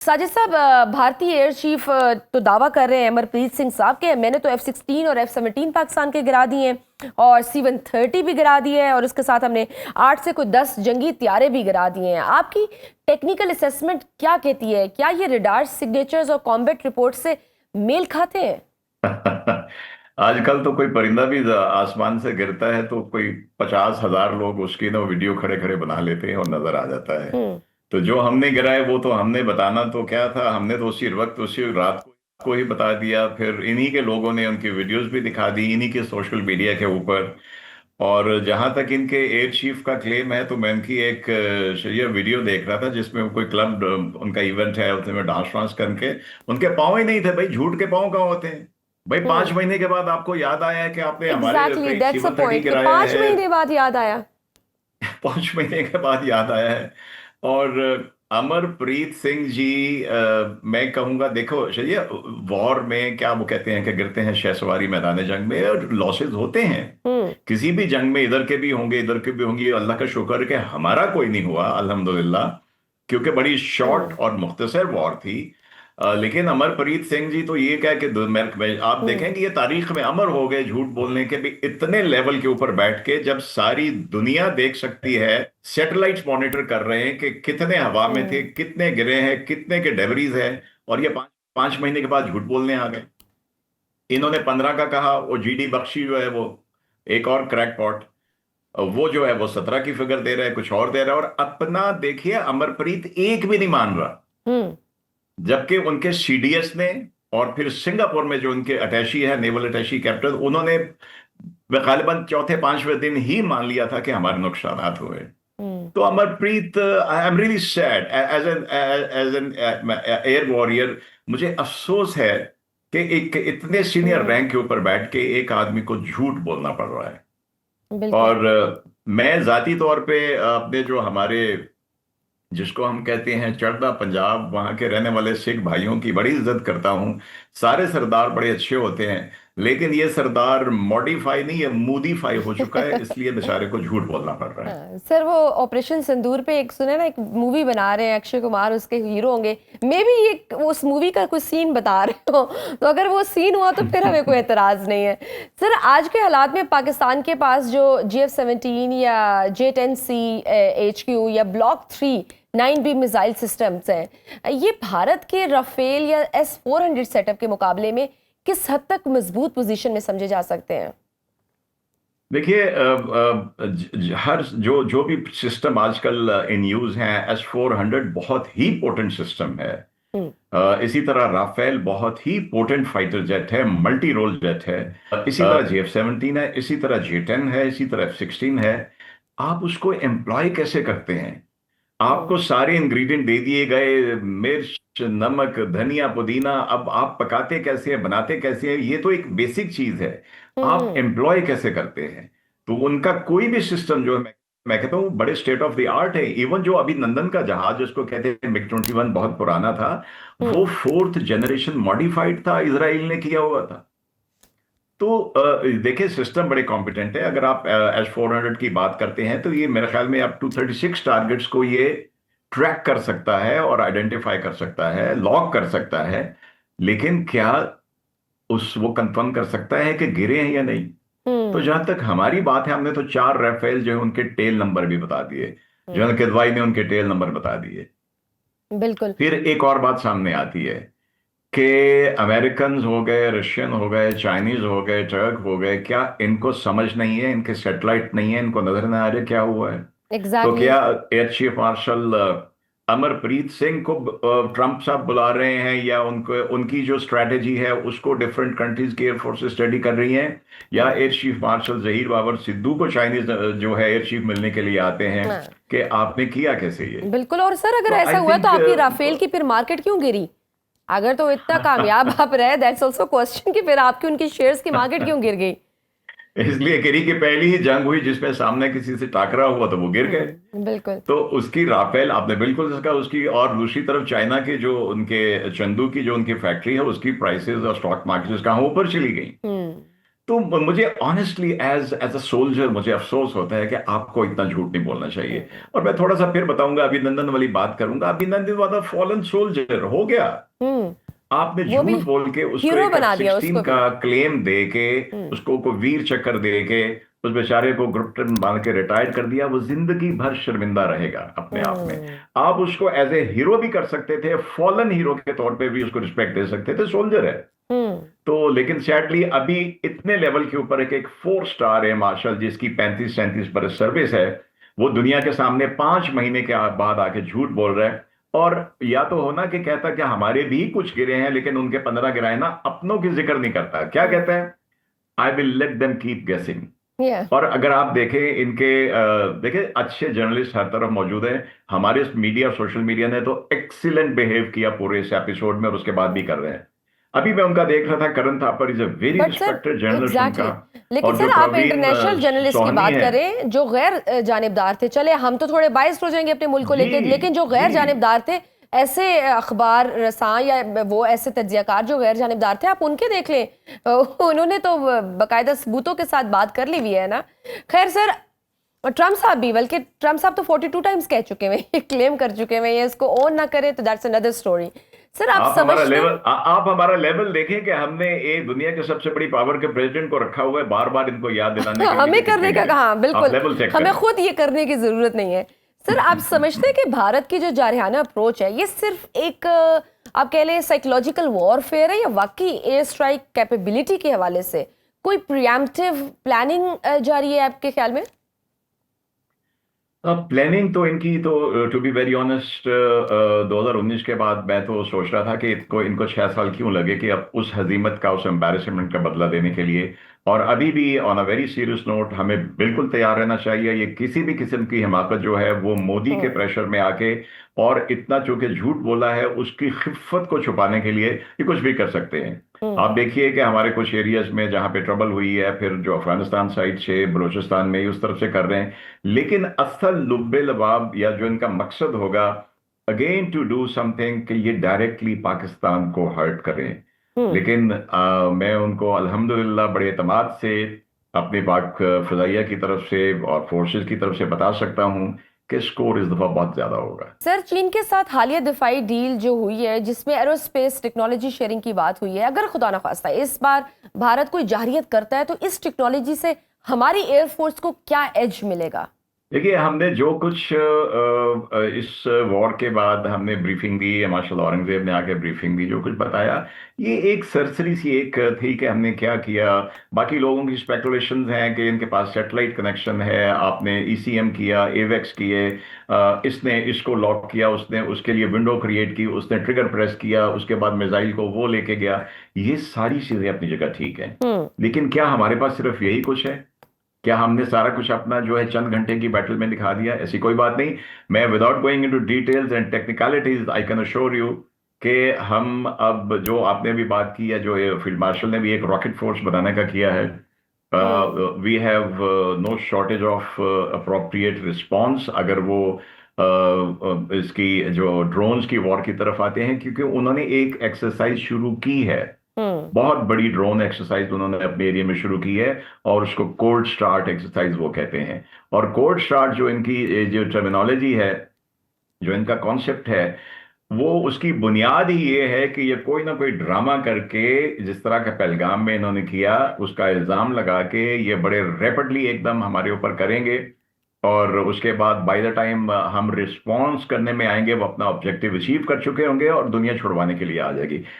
साजिद साहब, भारतीय air chief तो दावा कर रहे हैं अमरप्रीत सिंह साहब के मैंने तो F-16 और F-17 पाकिस्तान के गिरा दिए हैं और C-130 भी गिरा दिए हैं और उसके साथ हमने 8 से कोई 10 जंगी त्यारे भी गिरा दिए हैं। आपकी टेक्निकल असेसमेंट क्या कहती है? क्या ये रडार सिग्नेचर्स और कॉम्बैट रिपोर्ट से मेल खाते हैं? आजकल तो कोई परिंदा भी आसमान से गिरता है तो कोई 50,000 लोग उसकी ना वीडियो खड़े खड़े बना लेते हैं और नजर आ जाता है। हम्म। तो जो हमने गिराए वो तो हमने बताना तो क्या था, हमने तो उसी वक्त उसी रात को ही बता दिया। फिर इन्हीं के लोगों ने उनकी वीडियोस भी दिखा दी इन्हीं के सोशल मीडिया के ऊपर। और जहां तक इनके एयर चीफ का क्लेम है तो मैं इनकी एक ये वीडियो देख रहा था जिसमें कोई क्लब उनका इवेंट है उसमें डांस वांस करके उनके पाँव ही नहीं थे। भाई झूठ के पाँव कहाँ होते हैं? भाई 5 महीने के बाद आपको याद आया है कि आपने हमारे एग्जैक्टली, पे दैट्स अ C-130 पॉइंट कि गिराया 5 महीने बाद याद आया। 5 महीने के बाद याद आया है। और अमरप्रीत सिंह जी, मैं कहूंगा देखो चलिए, वॉर में क्या वो कहते हैं कि गिरते हैं शहसवारी मैदान जंग में और लॉसेस होते हैं। हम्म। किसी भी जंग में इधर के भी होंगे इधर के भी होंगे। अल्लाह का शुक्र है कि हमारा कोई नहीं हुआ अल्हम्दुलिल्लाह, क्योंकि बड़ी शॉर्ट हम्म। और मुख्तसर वॉर थी। लेकिन अमरप्रीत सिंह जी तो ये क्या कि आप हम्म। देखें कि ये तारीख में अमर हो गए झूठ बोलने के भी इतने लेवल के ऊपर बैठ के, जब सारी दुनिया देख सकती है। सैटेलाइट्स मॉनिटर कर रहे हैं कि कितने हवा में थे, हम्म। कितने गिरे हैं, कितने के डेबरीज है। और ये 5 महीने के बाद झूठ बोलने आ गए। इन्होंने 15 का कहा, वो GD बख्शी जो है वो एक और क्रैकपॉट, वो जो है वो 17 की फिगर दे रहा है, कुछ और दे रहा है। और अपना देखिए अमरप्रीत एक भी नहीं मान रहा, हम्म। जबकि उनके CDS ने और फिर सिंगापुर में जो उनके अटैची है, नेवल अटैची कैप्टन, उन्होंने गालिबन चौथे पांचवें दिन ही मान लिया था कि हमारे नुकसान हुए। हम्म। तो Amarpreet, I am really sad as an air warrior. मुझे अफसोस है कि एक इतने सीनियर हम्म। रैंक के ऊपर बैठ के एक आदमी को झूठ बोलना पड़ रहा है। बिल्कुल। और मैं जाती तौर पे अपने जो हमारे जिसको हम कहते हैं चढ़दा पंजाब, वहां के रहने वाले सिख भाइयों की बड़ी इज्जत करता हूं। सारे सरदार बड़े अच्छे होते हैं, लेकिन ये सरदार मॉडिफाई नहीं है, मूडीफाई हो चुका है, इसलिए बेचारे को झूठ बोलना पड़ रहा है। हाँ, सर वो ऑपरेशन सिंदूर पे एक सुने ना, एक मूवी बना रहे हैं, अक्षय कुमार उसके हीरो होंगे। मे बी एक उस मूवी का कुछ सीन बता रहे हो, तो अगर वो सीन हुआ तो फिर हमें कोई एतराज नहीं है। सर आज के हालात में पाकिस्तान के पास जो GF-17 या J-10C HQ या ब्लॉक 3 9B मिसाइल सिस्टम्स हैं, ये भारत के राफेल या S-400 सेटअप के मुकाबले में किस हद तक मजबूत पोजीशन में समझे जा सकते हैं? देखिए, हर जो जो भी सिस्टम आजकल इन यूज हैं, S-400 बहुत ही पोटेंट सिस्टम है। हम्म। इसी तरह राफेल बहुत ही पोटेंट फाइटर जेट है, मल्टी रोल जेट है। इसी तरह JF-17 है, इसी तरह J-10 है, इसी तरह F-16 है। आप उसको एम्प्लॉय कैसे करते हैं? आपको हम्म। सारे इंग्रेडिएंट दे दिए गए, मिर्च नमक धनिया पुदीना, अब आप पकाते कैसे हैं, बनाते कैसे हैं, ये तो एक बेसिक चीज है। आप हम्म। एम्प्लॉय कैसे करते हैं? तो उनका कोई भी सिस्टम जो है, मैं कहता हूँ बड़े स्टेट ऑफ द आर्ट है। इवन जो अभी नंदन का जहाज जिसको कहते हैं MiG-21, बहुत पुराना था, वो हम्म। 4th जनरेशन मॉडिफाइड था, इसराइल ने किया हुआ था। तो देखिए सिस्टम बड़े कॉम्पिटेंट है। अगर आप S-400 की बात करते हैं तो ये मेरे ख्याल में अब 236 टारगेट्स को ये ट्रैक कर सकता है और आइडेंटिफाई कर सकता है, लॉक कर सकता है। लेकिन क्या वो कंफर्म कर सकता है कि गिरे हैं या नहीं? तो हम्म। जहां तक हमारी बात है, हमने तो 4 राफेल जो है उनके टेल नंबर भी बता दिए। जनरल हम्म। किदवाई ने उनके टेल नंबर बता दिए। बिल्कुल। फिर एक और बात सामने आती है कि अमेरिकन हो गए, रशियन हो गए, चाइनीज हो गए, टर्क हो गए, क्या इनको समझ नहीं है? इनके सैटेलाइट नहीं है, इनको नजर नहीं आ रहा क्या हुआ है? तो एग्जैक्टली। क्या air chief martial Amarpreet Singh को ट्रंप साहब बुला रहे हैं, या उनको उनकी जो स्ट्रैटेजी है उसको डिफरेंट कंट्रीज की एयरफोर्स स्टडी कर रही हैं, या air chief marshal Zaheer Babar Sidhu को चाइनीज जो है एयर चीफ मिलने के लिए आते हैं हाँ, कि आपने किया कैसे ये? बिल्कुल। और सर अगर तो ऐसा आई हुआ तो थिंक आपकी राफेल की फिर मार्केट क्यों गिरी? अगर तो इतना कामयाब आप रहे, दैट्स आल्सो क्वेश्चन, कि फिर आपकी उनकी शेयर्स की मार्केट क्यों गिर गई? इसलिए गिरी कि पहली ही जंग हुई जिसमें सामने किसी से टाकरा हुआ तो वो गिर गए। बिल्कुल। तो उसकी राफेल आपने बिल्कुल इसका उसकी, और दूसरी तरफ चाइना की जो उनके चंदू की जो उनकी फैक्ट्री है उसकी प्राइसेस और स्टॉक मार्केट कहाँ ऊपर चली गई। हम्म। तो मुझे honestly as as a soldier मुझे अफसोस होता है कि आपको इतना झूठ नहीं बोलना चाहिए। और मैं थोड़ा सा फिर बताऊंगा, अभिनंदन वाली बात करूंगा। अभिनंदन वाज अ फॉलन सोल्जर, हो गया। हम्म। आपने वो भी झूठ बोल के उसको हीरो एक एफ बना दिया सिक्सटीन उसको भी। का क्लेम दे के, हम्म। उसको को वीर चक्र दे के, उस बेचारे को ग्रुप टर्न बांध के रिटायर कर दिया। वो जिंदगी भर शर्मिंदा रहेगा अपने आप में। हम्म। आप उसको एज ए हीरो भी कर सकते थे, फॉलन हीरो के तौर पे भी उसको रिस्पेक्ट दे सकते थे, सोल्जर है। हम्म। तो लेकिन सैडली अभी इतने लेवल के ऊपर एक 4 स्टार है मार्शल, जिसकी 35-37 बरस सर्विस है, वो दुनिया के सामने 5 महीने के बाद आके झूठ बोल रहा है। और या तो होना कि कहता कि हमारे भी कुछ गिरे हैं, लेकिन उनके 15 गिराए ना, अपनों की जिक्र नहीं करता। क्या कहता है? I will let them keep गेसिंग। या और अगर आप देखें इनके देखें, अच्छे जर्नलिस्ट हर तरफ मौजूद हैं। हमारे मीडिया, सोशल मीडिया ने तो एक्सीलेंट बिहेव किया पूरे इस एपिसोड में, और उसके बाद भी कर रहे हैं। अभी मैं उनका देख रहा था, Karan Thapar is a very but sir respected journalist उनका। एग्जैक्टली, लेकिन और सर जो आप प्रवीण इंटरनेशनल जर्नलिस्ट की सोहनी बात है। करें जो गैर जानिबदार थे, चले हम तो थोड़े बाइस्ड हो जाएंगे अपने मुल्क को जी लेकर, लेकिन जो गैर जी। जानिबदार थे, ऐसे अखबार रसां या वो ऐसे तज्जियाकार जो गैर जानिबदार थे, आप उनके देख लें, उन्होंने तो बाकायदा सबूतों के साथ बात कर ली हुई है ना। खैर सर, ट्रम्प साहब भी, बल्कि ट्रम्प साहब तो 42 टाइम्स कह चुके हैं, ये क्लेम कर चुके हैं, ये इसको ओन ना करे तो दैट्स अनदर स्टोरी। सर आप समझते हैं, आप हमारा लेवल देखें कि हमने एक दुनिया के सबसे बड़ी पावर के प्रेसिडेंट को रखा हुआ है बार बार इनको याद दिलाने के लिए हमें कि करने कितने का गिरे। कहाँ, आप बिल्कुल लेवल चेक हमें करें। खुद ये करने की जरूरत नहीं है। सर आप समझते हैं कि भारत की जो जारहाना अप्रोच है, ये सिर्फ एक आप कह लें साइकोलॉजिकल वॉरफेयर है, या वाकई एयर स्ट्राइक कैपेबिलिटी के हवाले से कोई प्रिएम्प्टिव प्लानिंग जारी है आपके ख्याल में? अब प्लानिंग तो इनकी तो टू बी वेरी ऑनेस्ट 2019 के बाद मैं तो सोच रहा था कि इनको 6 साल क्यों लगे कि अब उस हजीमत का, उस एम्बैरेसमेंट का बदला देने के लिए। और अभी भी on a very serious note, हमें बिल्कुल तैयार रहना चाहिए। ये किसी भी किस्म की हिमाकत जो है वो मोदी के प्रेशर में आके, और इतना चूंकि झूठ बोला है उसकी खिफ़्फ़त को छुपाने के लिए ये कुछ भी कर सकते हैं। आप देखिए कि हमारे कुछ एरियाज में जहां पे ट्रबल हुई है, फिर जो अफगानिस्तान साइड से, बलूचिस्तान में उस तरफ से कर रहे हैं। लेकिन असल लुब्बे लबाब या जो इनका मकसद होगा, अगेन टू डू समथिंग कि ये डायरेक्टली पाकिस्तान को हर्ट करें। लेकिन मैं उनको अल्हम्दुलिल्लाह बड़े एतमाद से अपनी पाक फजाइया की तरफ से और फोर्सेस की तरफ से बता सकता हूं कि स्कोर इस दफा बहुत ज्यादा होगा। सर चीन के साथ हालिया दिफाई डील जो हुई है, जिसमें एरोस्पेस टेक्नोलॉजी शेयरिंग की बात हुई है, अगर खुदा न खास्ता इस बार भारत कोई जाहिरियत करता है, तो इस टेक्नोलॉजी से हमारी एयरफोर्स को क्या एज मिलेगा? देखिए, हमने जो कुछ इस वॉर के बाद हमने ब्रीफिंग दी, मार्शल औरंगजेब ने आके ब्रीफिंग दी, जो कुछ बताया, ये एक सरसरी सी एक थी कि हमने क्या किया। बाकी लोगों की स्पेकुलेशंस हैं कि इनके पास सैटेलाइट कनेक्शन है, आपने ईसीएम किया, एवेक्स किए, इसने इसको लॉक किया, उसने उसके लिए विंडो क्रिएट की, उसने ट्रिगर प्रेस किया, उसके बाद मिसाइल को वो लेके गया। ये सारी चीजें अपनी जगह ठीक है, लेकिन क्या हमारे पास सिर्फ यही कुछ है? क्या हमने सारा कुछ अपना जो है चंद घंटे की बैटल में दिखा दिया? ऐसी कोई बात नहीं। मैं without going into details and technicalities, I can assure you कि हम अब जो आपने भी बात की है, जो फील्ड मार्शल ने भी एक रॉकेट फोर्स बनाने का किया है, we have no shortage of appropriate response अगर वो इसकी जो ड्रोन्स की वॉर की तरफ आते हैं, क्योंकि उन्होंने एक एक्सरसाइज शुरू की है, बहुत बड़ी ड्रोन एक्सरसाइज उन्होंने अपने एरिया में शुरू की है, और उसको कोल्ड स्टार्ट एक्सरसाइज वो कहते हैं। और कोल्ड स्टार्ट जो इनकी जो टर्मिनोलॉजी है, जो इनका कॉन्सेप्ट है, वो उसकी बुनियाद ही ये है कि ये कोई ना कोई ड्रामा करके, जिस तरह का पहलगाम में इन्होंने किया, उसका इल्जाम लगा के ये बड़े रैपिडली एकदम हमारे ऊपर करेंगे, और उसके बाद बाय द टाइम हम रिस्पॉन्स करने में आएंगे वो अपना ऑब्जेक्टिव अचीव कर चुके होंगे और दुनिया छुड़वाने के लिए आ जाएगी।